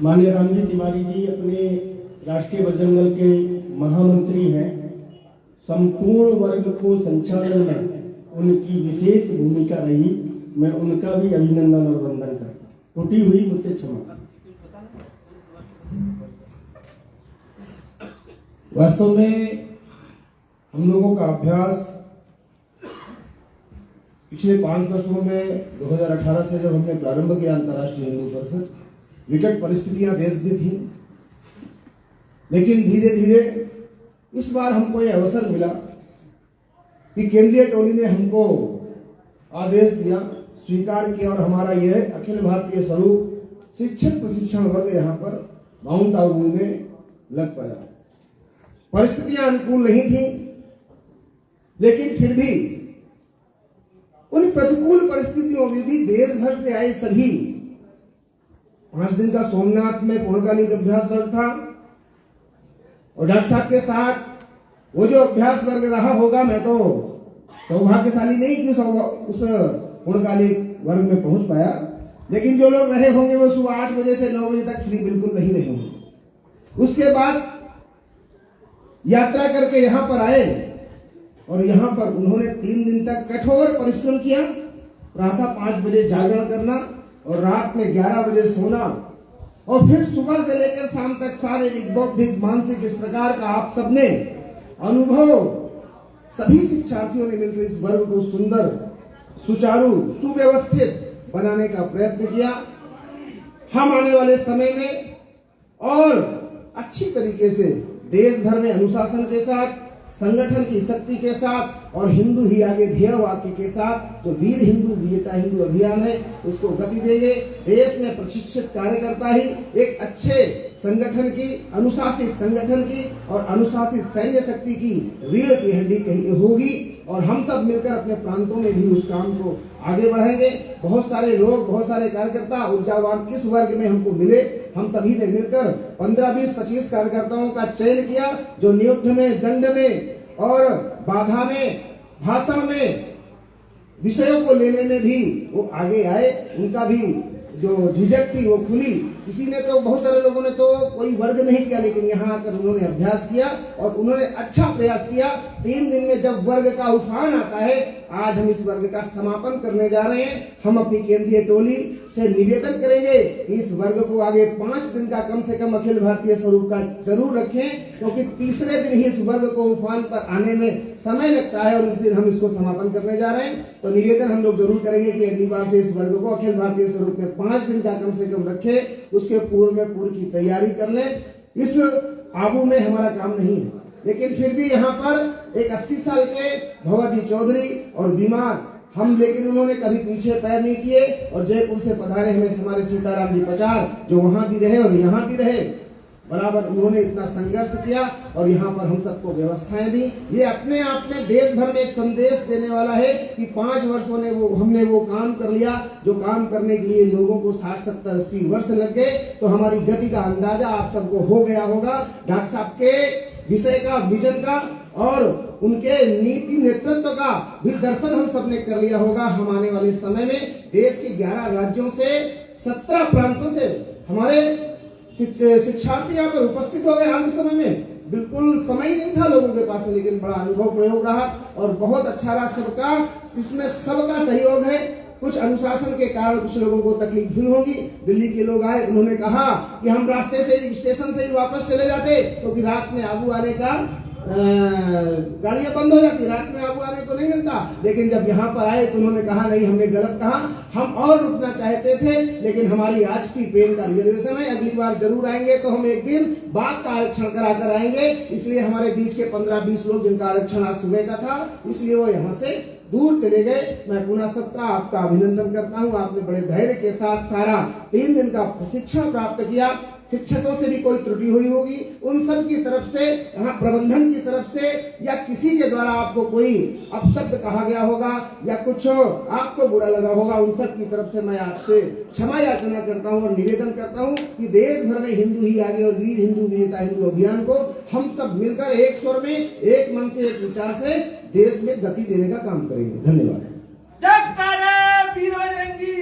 माननीय रामजी तिवारी जी अपने राष्ट्रीय बजरंग दल के महामंत्री हैं। संपूर्ण वर्ग को संचालन में उनकी विशेष भूमिका रही। मैं उनका भी अभिनंदन और वंदन करता हूं। टूटी हुई मुझसे क्षमा। वास्तव में हम लोगों का अभ्यास पिछले 5 वर्षों में 2018 से जब हमने प्रारंभ किया अंतर्राष्ट्रीय हिंदू परिषद, विकट परिस्थितियां देश में थी, लेकिन धीरे धीरे इस बार हमको यह अवसर मिला कि केंद्रीय टोली ने हमको आदेश दिया, स्वीकार किया और हमारा यह अखिल भारतीय स्वरूप शिक्षक प्रशिक्षण वर्ग यहाँ पर माउंट आबू में लग पाया। परिस्थितियां अनुकूल नहीं थी, लेकिन फिर भी उन प्रतिकूल परिस्थितियों में भी देश भर से आए सभी 5 दिन का सोमनाथ में पूर्णकालिक अभ्यास वर्ग था और डॉक्टर साहब के साथ वो जो अभ्यास वर्ग रहा होगा, मैं तो सौभाग्यशाली नहीं कि उस पूर्णकालिक वर्ग में पहुंच पाया, लेकिन जो लोग रहे होंगे वो सुबह 8 बजे से 9 बजे तक फ्री बिल्कुल नहीं रहे होंगे। उसके बाद यात्रा करके यहां पर आए और यहां पर उन्होंने 3 दिन तक कठोर परिश्रम किया। प्रातः 5 बजे जागरण करना और रात में 11 बजे सोना और फिर सुबह से लेकर शाम तक शारीरिक, बौद्धिक, मानसिक इस प्रकार का आप सबने अनुभव सभी शिक्षार्थियों ने मिलकर इस वर्ग को सुंदर, सुचारू, सुव्यवस्थित बनाने का प्रयत्न किया। हम आने वाले समय में और अच्छी तरीके से देश भर में अनुशासन के साथ, संगठन की शक्ति के साथ और हिंदू ही आगे ध्येय वाक्य के साथ जो वीर हिंदू विजेता हिंदू अभियान है उसको गति देंगे। देश में प्रशिक्षित कार्यकर्ता ही एक अच्छे संगठन की, अनुशासित संगठन की और अनुशासित सैन्य शक्ति की रीढ़ की हड्डी होगी और हम सब मिलकर अपने प्रांतों में भी उस काम को आगे बढ़ाएंगे। बहुत सारे लोग, बहुत सारे कार्यकर्ता ऊर्जावान इस वर्ग में हमको मिले। हम सभी ने मिलकर 15, 20, 25 कार्यकर्ताओं का चयन किया जो नियुद्ध में, दंड में और बाधा में, भाषण में, विषयों को लेने में भी वो आगे आए। उनका भी जो झिझक थी वो खुली। किसी ने तो, बहुत सारे लोगों ने तो कोई वर्ग नहीं किया, लेकिन यहाँ आकर उन्होंने अभ्यास किया और उन्होंने अच्छा प्रयास किया। 3 दिन में जब वर्ग का उफान आता है, आज हम इस वर्ग का समापन करने जा रहे हैं। हम अपनी केंद्रीय टोली से निवेदन करेंगे कि इस वर्ग को आगे 5 दिन का कम से कम अखिल भारतीय स्वरूप का जरूर रखें, क्योंकि तीसरे दिन ही इस वर्ग को उफान पर आने में समय लगता है और इस दिन हम इसको समापन करने जा रहे हैं। तो निवेदन हम लोग जरूर करेंगे कि अगली बार से इस वर्ग को अखिल भारतीय स्वरूप में 5 दिन का कम से कम रखें, उसके पूर्व में पूर्व की तैयारी कर लें। इस आबू में हमारा काम नहीं है, लेकिन फिर भी यहाँ पर एक 80 साल के भवाजी चौधरी और बीमार हम, लेकिन उन्होंने कभी पीछे पैर नहीं किए और जयपुर से पधारे हमें हमारे सीताराम जी पचार, जो वहां भी रहे और यहाँ भी रहे, बराबर उन्होंने इतना संघर्ष किया और यहाँ पर हम सबको व्यवस्थाएं दी। ये अपने आप में देश भर में एक संदेश देने वाला है कि 5 वर्षों ने हमने वो काम कर लिया जो काम करने के लिए लोगों को 60, 70, 80 वर्ष लग गए। तो हमारी गति का अंदाजा आप सबको हो गया होगा। डॉक्टर साहब के विषय का, विजन का और उनके नीति नेतृत्व का भी दर्शन हम सबने कर लिया होगा। हम आने वाले समय में देश के 11 राज्यों से 17 प्रांतों से हमारे शिक्षार्थी यहाँ पर उपस्थित हो गए। हाल के समय में बिल्कुल समय ही नहीं था लोगों के पास में, लेकिन बड़ा अनुभव प्रयोग रहा और बहुत अच्छा रहा सबका। इसमें सबका सहयोग है। कुछ अनुशासन के कारण कुछ लोगों को तकलीफ हुई होगी। दिल्ली के लोग आए, उन्होंने कहा कि हम रास्ते से, स्टेशन से ही वापस चले जाते, क्योंकि रात में आबू आने का गाड़ियां बंद हो जाती, रात में आबू आने को नहीं मिलता। लेकिन जब यहाँ पर आए तो उन्होंने कहा नहीं, हमने गलत कहा, हम और रुकना चाहते थे, लेकिन हमारी आज की ट्रेन का रिजर्वेशन है, अगली बार जरूर आएंगे तो हम एक दिन बाद का आरक्षण कराकर आएंगे। इसलिए हमारे बीच के 15-20 लोग जिनका आरक्षण आज सुबह का था, इसलिए वो यहाँ से दूर चले गए। मैं पुनः सबका आपका अभिनंदन करता हूँ। आपने बड़े धैर्य के साथ सारा 3 दिन का प्रशिक्षण प्राप्त किया। शिक्षकों से भी कोई त्रुटि हुई होगी, उन सब की तरफ से, यहाँ प्रबंधन की तरफ से या किसी के द्वारा आपको कोई अपशब्द कहा गया होगा या कुछ आपको बुरा लगा होगा, उन सब की तरफ से मैं आपसे क्षमा याचना करता हूँ और निवेदन करता हूँ कि देश भर में हिंदू ही आगे और वीर हिंदू विजेता हिंदू अभियान को हम सब मिलकर एक स्वर में, एक मन से, एक विचार से देश में गति देने का काम करेंगे। धन्यवाद। जय वीर बजरंगी।